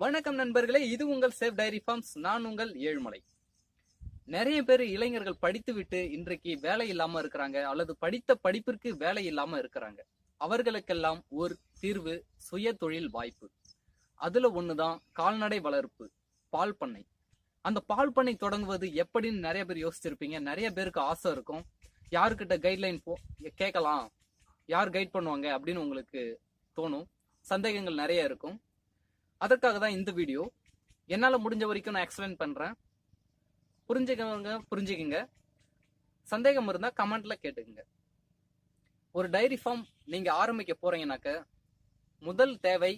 வணக்கம் நண்பர்களே, இது உங்கள் சேஃப் டைரி ஃபார்ம்ஸ். நான் உங்கள் ஏழுமலை. நிறைய பேர் இளைஞர்கள் படித்துவிட்டு இன்றைக்கு வேலை இல்லாம இருக்கிறாங்க, அல்லது படித்த படிப்பிற்கு வேலை இல்லாம இருக்கிறாங்க. அவர்களுக்கெல்லாம் ஒரு தீர்வு சுய தொழில் வாய்ப்பு. அதுல ஒண்ணுதான் கால்நடை வளர்ப்பு, பால் பண்ணை. அந்த பால் பண்ணை தொடங்குவது எப்படின்னு நிறைய பேர் யோசிச்சிருப்பீங்க. நிறைய பேருக்கு ஆசை இருக்கும், யாருக்கிட்ட கைட்லைன் கேட்கலாம், யார் கைட் பண்ணுவாங்க அப்படின்னு உங்களுக்கு தோணும். சந்தேகங்கள் நிறைய இருக்கும். அதற்காக தான் இந்த வீடியோ. என்னால் முடிஞ்ச வரைக்கும் நான் எக்ஸ்பிளைன் பண்ணுறேன். புரிஞ்சுக்கங்க. சந்தேகம் இருந்தால் கமெண்ட்ல கேட்டுக்குங்க. ஒரு டைரி ஃபார்ம் நீங்கள் ஆரம்பிக்க போறீங்கன்னாக்க முதல் தேவை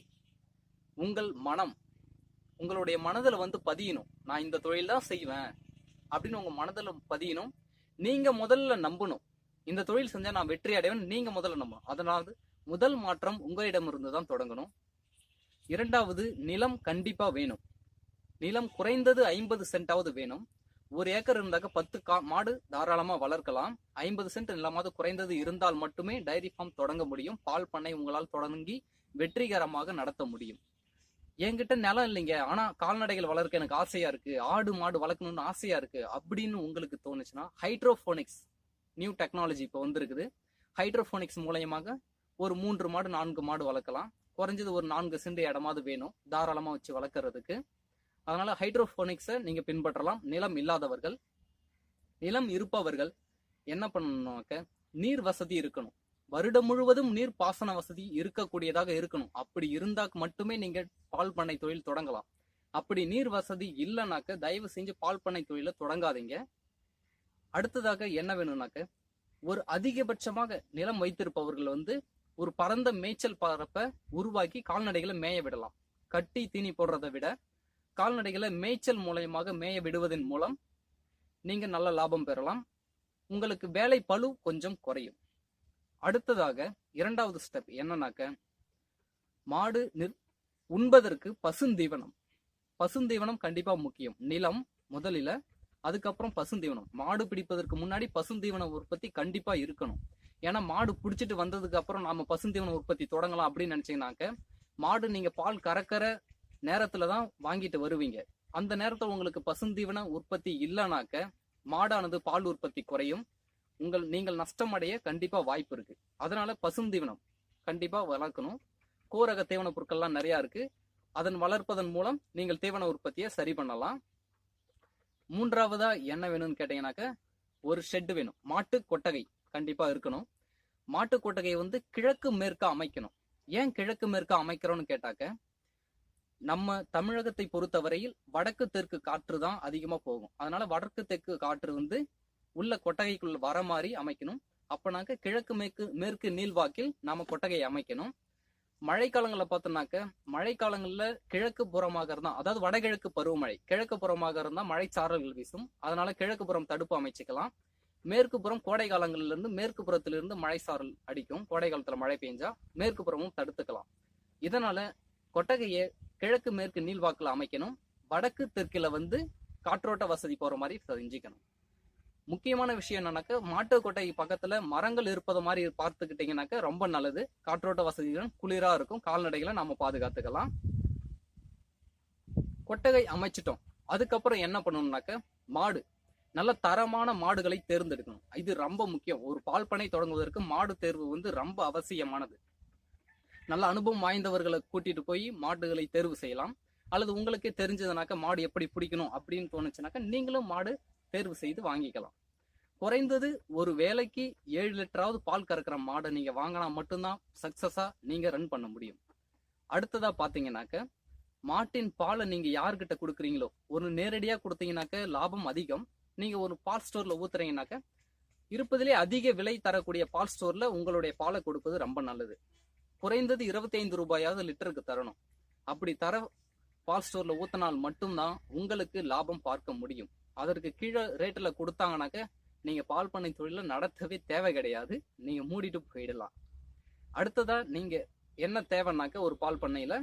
உங்கள் மனம். உங்களுடைய மனதில் பதியணும், நான் இந்த தொழில் தான் செய்வேன் அப்படின்னு உங்கள் மனதில் பதியணும். நீங்கள் முதல்ல நம்பணும், இந்த தொழில் செஞ்சால் நான் வெற்றி அடைவேன். நீங்கள் முதல்ல நம்பணும். அதனால முதல் மாற்றம் உங்களிடமிருந்து தான் தொடங்கணும். இரண்டாவது, நிலம் கண்டிப்பா வேணும். நிலம் குறைந்தது 50 சென்டாவது வேணும். 1 ஏக்கர் இருந்தாக்க 10 மாடு தாராளமா வளர்க்கலாம். 50 சென்ட் நிலமாவது குறைந்தது இருந்தால் மட்டுமே டைரி ஃபார்ம் தொடங்க முடியும். பால் பண்ணை உங்களால் தொடங்கி வெற்றிகரமாக நடத்த முடியும். என்கிட்ட நிலம் இல்லைங்க, ஆனா கால்நடைகள் வளர்க்க எனக்கு ஆசையா இருக்கு, ஆடு மாடு வளர்க்கணும்னு ஆசையா இருக்கு அப்படின்னு உங்களுக்கு தோணுச்சுன்னா, ஹைட்ரோபோனிக்ஸ் நியூ டெக்னாலஜி இப்போ வந்திருக்குது. ஹைட்ரோபோனிக்ஸ் மூலயமாக ஒரு 3 மாடு 4 மாடு வளர்க்கலாம். குறைஞ்சது ஒரு 4 சென்ட் இடமாவது வேணும் தாராளமா வச்சு வளர்க்கறதுக்கு. அதனால ஹைட்ரோபோனிக்ஸை நீங்க பின்பற்றலாம். நிலம் இல்லாதவர்கள். நிலம் இருப்பவர்கள் என்ன பண்ணணும்னாக்க, நீர் வசதி இருக்கணும். வருடம் முழுவதும் நீர் பாசன வசதி இருக்கக்கூடியதாக இருக்கணும். அப்படி இருந்தாக்க மட்டுமே நீங்க பால் பண்ணை தொழில் தொடங்கலாம். அப்படி நீர் வசதி இல்லைனாக்க தயவு செஞ்சு பால் பண்ணை தொழிலை தொடங்காதீங்க. அடுத்ததாக என்ன வேணும்னாக்க, ஒரு அதிகபட்சமாக நிலம் வைத்திருப்பவர்கள் ஒரு பரந்த மேய்ச்சல் பரப்பை உருவாக்கி கால்நடைகளை மேய விடலாம். கட்டி தீனி போடுறதை விட கால்நடைகளை மேய்ச்சல் மூலயமாக மேய விடுவதன் மூலம் நீங்க நல்ல லாபம் பெறலாம். உங்களுக்கு வேலை பளு கொஞ்சம் குறையும். அடுத்ததாக இரண்டாவது ஸ்டெப் என்னன்னாக்க, மாடு உண்பதற்கு பசுந்தீவனம். பசுந்தீவனம் கண்டிப்பா முக்கியம். நிலம் முதலில, அதுக்கப்புறம் பசுந்தீவனம். மாடு பிடிப்பதற்கு முன்னாடி பசுந்தீவன உற்பத்தி கண்டிப்பா இருக்கணும். ஏன்னா மாடு பிடிச்சிட்டு வந்ததுக்கு அப்புறம் நாம பசுந்தீவன உற்பத்தி தொடங்கலாம் அப்படின்னு நினைச்சீங்கன்னாக்க, மாடு நீங்க பால் கறக்கிற நேரத்துலதான் வாங்கிட்டு வருவீங்க. அந்த நேரத்துல உங்களுக்கு பசுந்தீவன உற்பத்தி இல்லைனாக்க மாடானது பால் உற்பத்தி குறையும். நீங்கள் நஷ்டம் அடைய கண்டிப்பா வாய்ப்பு இருக்கு. அதனால பசுந்தீவனம் கண்டிப்பா வளர்க்கணும். கோரக தீவன பொருட்கள்லாம் நிறைய இருக்கு. அதன் வளர்ப்பதன் மூலம் நீங்கள் தீவன உற்பத்தியை சரி பண்ணலாம். மூன்றாவதா என்ன வேணும்னு கேட்டீங்கன்னாக்க, ஒரு ஷெட் வேணும். மாட்டு கொட்டகை கண்டிப்பா இருக்கணும். மாட்டு கொட்டகையை கிழக்கு மேற்கா அமைக்கணும். ஏன் கிழக்கு மேற்கா அமைக்கிறோம்னு கேட்டாக்க, நம்ம தமிழகத்தை பொறுத்தவரையில் வடக்கு தெற்கு காற்று தான் அதிகமா போகும். அதனால வடக்கு தெற்கு காற்று உள்ள கொட்டகைக்குள்ள வர மாதிரி அமைக்கணும். அப்பனாக்க கிழக்கு மேற்கு நீள்வாக்கில் நாம கொட்டகையை அமைக்கணும். மழைக்காலங்களில் பார்த்தோம்னாக்க, மழைக்காலங்கள்ல கிழக்கு புறமாக இருந்தா, அதாவது வடகிழக்கு பருவமழை கிழக்கு புறமாக இருந்தா மழைச்சாரல்கள் வீசும். அதனால கிழக்கு புறம் தடுப்பு அமைச்சுக்கலாம். மேற்கு புறம் கோடை காலங்கள்ல இருந்து மேற்கு புறத்திலிருந்து மழை சாரல் அடிக்கும். கோடை காலத்துல மழை பெஞ்சா மேற்கு புறமும் தடுத்துக்கலாம். இதனால கொட்டகையை கிழக்கு மேற்கு நீள்வாக்குல அமைக்கணும். வடக்கு தெற்குல காற்றோட்ட வசதி போற மாதிரி செஞ்சுக்கணும். முக்கியமான விஷயம் என்னன்னாக்க, மாட்டு கொட்டகை பக்கத்துல மரங்கள் இருப்பது மாதிரி பார்த்துக்கிட்டீங்கன்னாக்க ரொம்ப நல்லது. காற்றோட்ட வசதிகளும் குளிரா இருக்கும். கால்நடைகளை நாம பாதுகாத்துக்கலாம். கொட்டகை அமைச்சிட்டோம். அதுக்கப்புறம் என்ன பண்ணணும்னாக்க, மாடு நல்ல தரமான மாடுகளை தேர்ந்தெடுக்கணும். இது ரொம்ப முக்கியம். ஒரு பால் பண்ணை தொடங்குவதற்கு மாடு தேர்வு ரொம்ப அவசியமானது. நல்ல அனுபவம் வாய்ந்தவர்களை கூட்டிட்டு போய் மாடுகளை தேர்வு செய்யலாம். அல்லது உங்களுக்கே தெரிஞ்சதுனாக்க, மாடு எப்படி பிடிக்கணும் அப்படின்னு தோணுச்சுனாக்க நீங்களும் மாடு தேர்வு செய்து வாங்கிக்கலாம். குறைந்தது ஒரு வேலைக்கு 7 லிட்டராவது பால் கறக்கிற மாடை நீங்க வாங்கினா மட்டும்தான் சக்சஸா நீங்க ரன் பண்ண முடியும். அடுத்ததா பாத்தீங்கன்னாக்க, மாட்டின் பாலை நீங்க யாருக்கிட்ட கொடுக்குறீங்களோ, ஒரு நேரடியா கொடுத்தீங்கன்னாக்க லாபம் அதிகம். நீங்க ஒரு பால் ஸ்டோர்ல ஊத்துறீங்கன்னாக்க, இருப்பதிலே அதிக விலை தரக்கூடிய பால் ஸ்டோர்ல உங்களுடைய பாலை கொடுப்பது ரொம்ப நல்லது. குறைந்தது 25 ரூபாயாவது லிட்டருக்கு தரணும். அப்படி தர பால் ஸ்டோர்ல ஊத்தினால் மட்டும்தான் உங்களுக்கு லாபம் பார்க்க முடியும். அதற்கு கீழே ரேட்ல கொடுத்தாங்கனாக்க நீங்க பால் பண்ணை தொழில நடத்தவே தேவை கிடையாது. நீங்க மூடிட்டு போயிடலாம். அடுத்ததா நீங்க என்ன தேவைன்னாக்க, ஒரு பால் பண்ணையில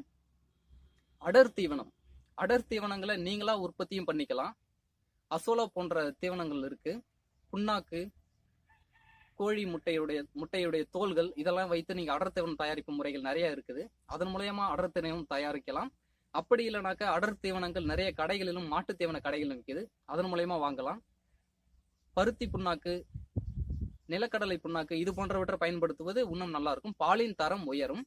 அடர் தீவனம். அடர் தீவனங்களை நீங்களா உற்பத்தியும் பண்ணிக்கலாம். அசோலா போன்ற தீவனங்கள் இருக்கு. புண்ணாக்கு, கோழி முட்டையுடைய தோல்கள், இதெல்லாம் வைத்து நீங்க அடர் தீவனம் தயாரிப்பு முறைகள் நிறைய இருக்குது. அதன் மூலயமா அடர் தீவனம் தயாரிக்கலாம். அப்படி இல்லைனாக்கா அடர் தீவனங்கள் நிறைய கடைகளிலும் மாட்டு தீவன கடைகளிலும் விற்கிது, அதன் மூலயமா வாங்கலாம். பருத்தி புண்ணாக்கு, நிலக்கடலை புண்ணாக்கு இது போன்றவற்றை பயன்படுத்துவது இன்னும் நல்லா இருக்கும். பாலின் தரம் உயரும்.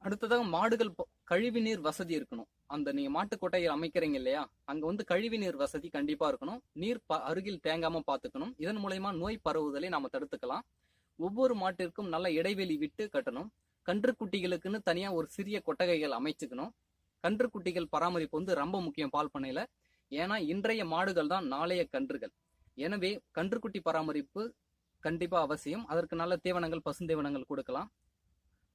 அடுத்ததாக மாடுகள் கழிவு நீர் வசதி இருக்கணும். அந்த நீங்க மாட்டு கொட்டையை அமைக்கிறீங்க இல்லையா, அங்க கழிவு நீர் வசதி கண்டிப்பா இருக்கணும். நீர் அருகில் தேங்காம பாத்துக்கணும். இதன் மூலயமா நோய் பரவுதலை நாம தடுத்துக்கலாம். ஒவ்வொரு மாட்டிற்கும் நல்ல இடைவெளி விட்டு கட்டணும். கன்றுக்குட்டிகளுக்குன்னு தனியா ஒரு சிறிய கொட்டகைகள் அமைச்சுக்கணும். கன்றுக்குட்டிகள் பராமரிப்பு ரொம்ப முக்கியம் பால் பண்ணையில. ஏன்னா இன்றைய மாடுகள் தான் நாளைய கன்றுகள். எனவே கன்றுக்குட்டி பராமரிப்பு கண்டிப்பா அவசியம். அதற்கு நல்ல தீவனங்கள், பசுந்தீவனங்கள் கொடுக்கலாம்.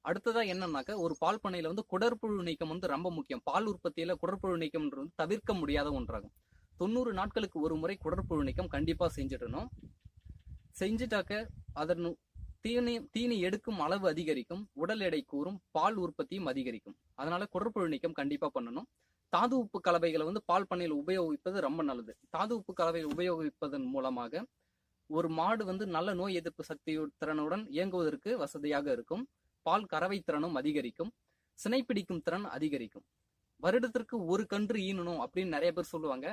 அடுத்ததா என்னன்னாக்க, ஒரு பால் பண்ணையில குடற்புழு நீக்கம் ரொம்ப முக்கியம். பால் உற்பத்தியில குடற்புழு நீக்கம்ன்றது தவிர்க்க முடியாத ஒன்றாகும். 90 நாட்களுக்கு ஒரு முறை குடற்புழு நீக்கம் கண்டிப்பா செஞ்சிடணும். செஞ்சுட்டாக்க அதன் தீனி எடுக்கும் அளவு அதிகரிக்கும், உடல் எடை கூறும், பால் உற்பத்தியும் அதிகரிக்கும். அதனால குடற்புழு நீக்கம் கண்டிப்பா பண்ணணும். தாது உப்பு கலவைகளை பால் பண்ணையில் உபயோகிப்பது ரொம்ப நல்லது. தாது உப்பு கலவையை உபயோகிப்பதன் மூலமாக ஒரு மாடு நல்ல நோய் எதிர்ப்பு சக்தி திறனுடன் இயங்குவதற்கு வசதியாக இருக்கும். பால் கறவை திறனும் அதிகரிக்கும். சினை பிடிக்கும் திறன் அதிகரிக்கும். வருடத்திற்கு ஒரு கன்று ஈனணும் அப்படின்னு நிறைய பேர் சொல்லுவாங்க.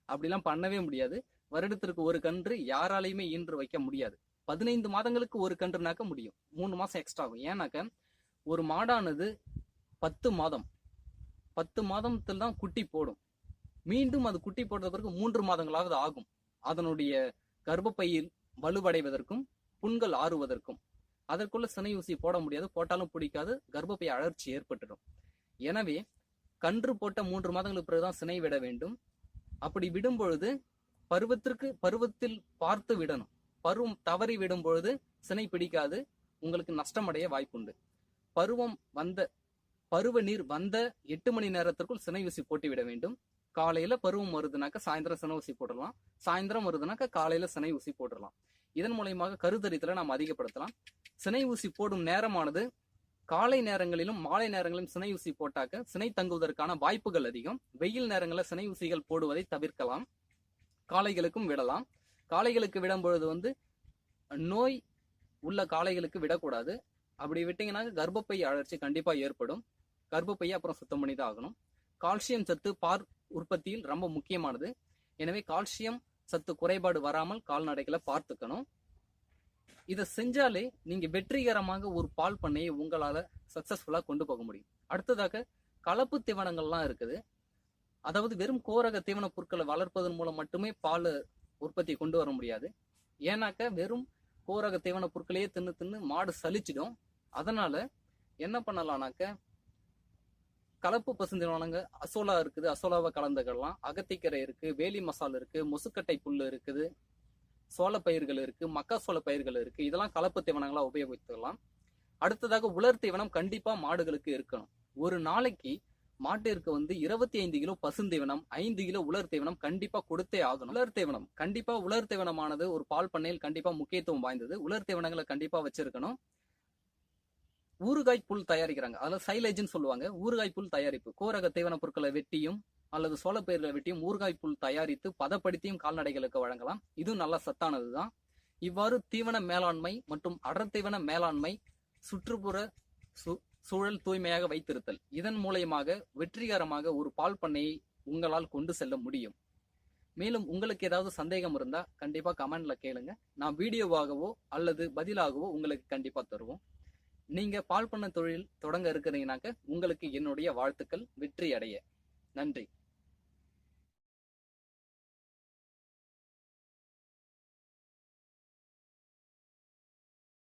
அப்படிலாம் பண்ணவே முடியாது. வருடத்திற்கு ஒரு கன்று யாராலையுமே ஈன்று வைக்க முடியாது. 15 மாதங்களுக்கு ஒரு கன்றுனாக்க முடியும். 3 மாசம் எக்ஸ்ட்ரா ஆகும். ஏன்னாக்க ஒரு மாடானது 10 மாதத்தில் தான் குட்டி போடும். மீண்டும் அது குட்டி போடுற பிறகு 3 மாதங்களாவது ஆகும் அதனுடைய கர்ப்பப்பையில் வலுவடைவதற்கும் புண்கள் ஆறுவதற்கும். அதற்குள்ள சினை ஊசி போட முடியாது, போட்டாலும் பிடிக்காது, கர்ப்பப்பை அழற்சி ஏற்பட்டுடும். எனவே கன்று போட்ட 3 மாதங்களுக்கு பிறகுதான் சினை விட வேண்டும். அப்படி விடும் பொழுது பருவத்தில் பார்த்து விடணும். பருவம் தவறி விடும் பொழுது சினை பிடிக்காது, உங்களுக்கு நஷ்டமடைய வாய்ப்புண்டு. பருவ நீர் வந்த 8 மணி நேரத்திற்குள் சினை ஊசி போட்டு விட வேண்டும். காலையில பருவம் வருதுனாக்க சாயந்தரம் சினை ஊசி போடலாம், சாயந்தரம் வருதுனாக்க காலையில சினை ஊசி போடலாம். இதன் மூலயமாக கருத்தரித்தலை நாம் அதிகப்படுத்தலாம். சினை ஊசி போடும் நேரமானது காலை நேரங்களிலும் மாலை நேரங்களிலும் சினை ஊசி போட்டாக்க சினை தங்குவதற்கான வாய்ப்புகள் அதிகம். வெயில் நேரங்களில் சினை ஊசிகள் போடுவதை தவிர்க்கலாம். காளைகளுக்கும் விடலாம். காளைகளுக்கு விடும் பொழுது நோய் உள்ள காளைகளுக்கு விடக்கூடாது. அப்படி விட்டீங்கன்னா கர்ப்பப்பை அழற்சி கண்டிப்பா ஏற்படும். கர்ப்பப்பையை அப்புறம் சுத்தம் பண்ணி தான் ஆகணும். கால்சியம் சத்து பால் உற்பத்தியில் ரொம்ப முக்கியமானது. எனவே கால்சியம் சத்து குறைபாடு வராமல் கால்நடைகளை பார்த்துக்கணும். இதை செஞ்சாலே நீங்க வெற்றிகரமாக ஒரு பால் பண்ணையை உங்களால சக்சஸ்ஃபுல்லா கொண்டு போக முடியும். அடுத்ததாக கலப்பு தீவனங்கள்லாம் இருக்குது. அதாவது வெறும் கோரக தீவன பொருட்களை வளர்ப்பதன் மூலம் மட்டுமே பால் உற்பத்தி கொண்டு வர முடியாது. ஏன்னாக்க வெறும் கோரக தீவன பொருட்களையே தின்னு மாடு சலிச்சிடும். அதனால என்ன பண்ணலாம்னாக்க, கலப்பு பசுந்தீவனங்க அசோலா இருக்குது, அசோலாவை கலந்துக்கலாம். அகத்திக்கரை இருக்கு, வேலி மசால் இருக்கு, முசுக்கட்டை புல்லு இருக்குது, சோளப்பயிர்கள் இருக்கு, மக்கா சோள பயிர்கள் இருக்கு. இதெல்லாம் கலப்பு தீவனங்களா உபயோகித்துக்கலாம். அடுத்ததாக உலர் தீவனம் கண்டிப்பா மாடுகளுக்கு இருக்கணும். ஒரு நாளைக்கு மாட்டிற்கு 25 கிலோ பசுந்தீவனம், 5 கிலோ உலர் தீவனம் கண்டிப்பா கொடுத்தே ஆகணும். உலர் தீவனமானது ஒரு பால் பண்ணையில் கண்டிப்பா முக்கியத்துவம் வாய்ந்தது. உலர் தீவனங்களை கண்டிப்பா வச்சிருக்கணும். ஊறுகாய் புல் தயாரிக்கிறாங்க, அதில் சைலேஜ்னு சொல்லுவாங்க. ஊறுகாய் புல் தயாரிப்பு கோரக தீவன பொருட்களை வெட்டியும் அல்லது சோளப்பயிர்களை வெட்டியும் ஊறுகாய் புல் தயாரித்து பதப்படுத்தியும் கால்நடைகளுக்கு வழங்கலாம். இதுவும் நல்ல சத்தானதுதான். இவ்வாறு தீவன மேலாண்மை மற்றும் அடர் தீவன மேலாண்மை, சுற்றுப்புற சூழல் தூய்மையாக வைத்திருத்தல், இதன் மூலயமாக வெற்றிகரமாக ஒரு பால் பண்ணையை உங்களால் கொண்டு செல்ல முடியும். மேலும் உங்களுக்கு ஏதாவது சந்தேகம் இருந்தா கண்டிப்பா கமெண்ட்ல கேளுங்க. நான் வீடியோவாகவோ அல்லது பதிலாகவோ உங்களுக்கு கண்டிப்பா தருவோம். நீங்க பால் பண்ண தொழில் தொடங்க இருக்கிறீங்கனாக்க உங்களுக்கு என்னுடைய வாழ்த்துக்கள். வெற்றி அடைய. நன்றி.